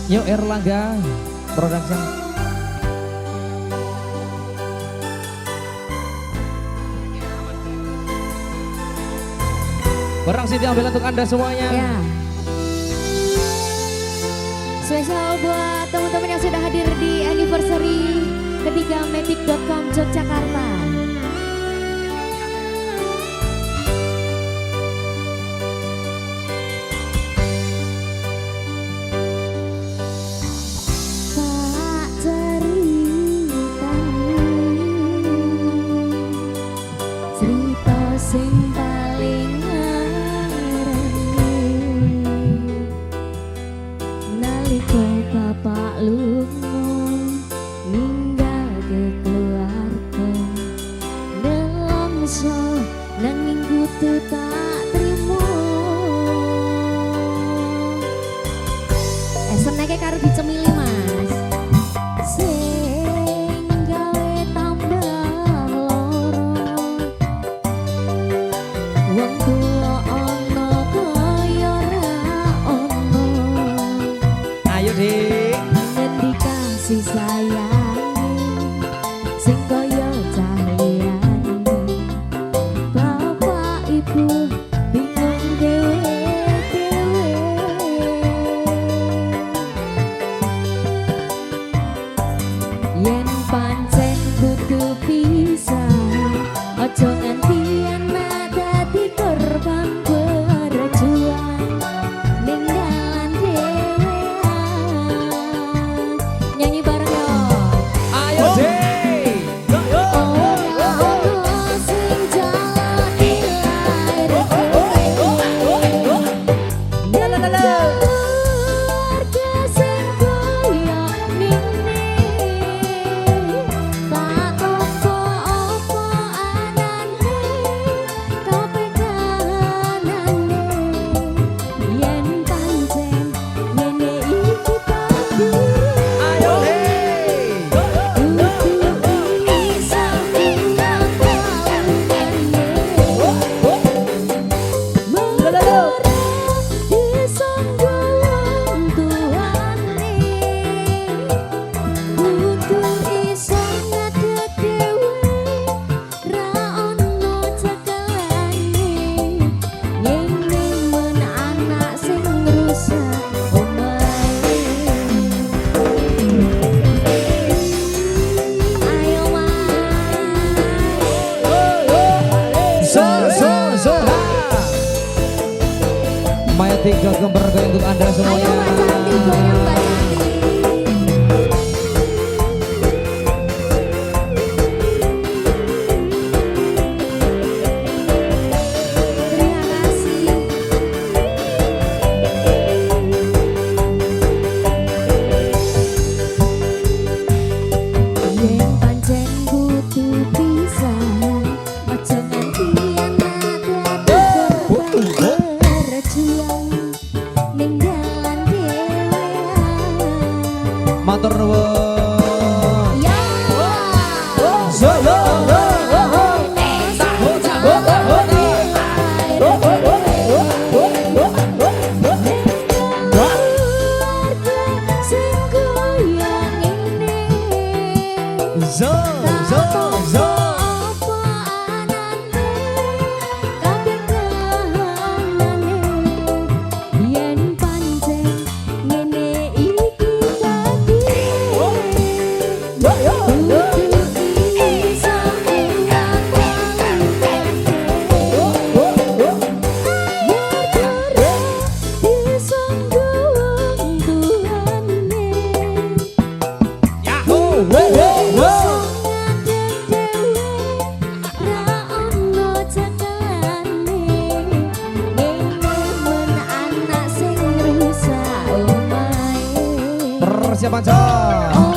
Yuk Erlangga Production. Barang Siti ambil untuk Anda semuanya. Ya. Spesial buat teman-teman yang sudah hadir di anniversary ketiga Matic.com Yogyakarta. Tak cerita sing paling bapak lunga ninggal ke keluarga nelongso nanging kudu tak trimo senenge karo dicemili mas sing gawe tambah loro wong tuwa ana kaya ora ana ayo Dik kasih sayang sing kaya cahayane bapak ibu bingung dhewe-dhewe yen pancen butuh pisah aja nganti anak dadi korban berjuang ninggalan dhewe nyanyi bareng yo. Ayo Dik. Ora sing jalani lair keluarga sing kaya nini tak apa-apa anane kabeh kahanane yen pancen ngene iki takdir. Ayo Dik. Matic.com bergoyang untuk Anda semuanya. Ayo Mbak Cantik, goyang Mbak Cantik. Terima kasih. Yen pancen kudu pisah, aja nganti anak dadi korban berjuang ninggalan dhewean. Matur nuwun. Ya. Sing kaya ngene. Zo zo zo. Apa anane kabeh kahanane yen pancen ngene iki Persiapan Cok.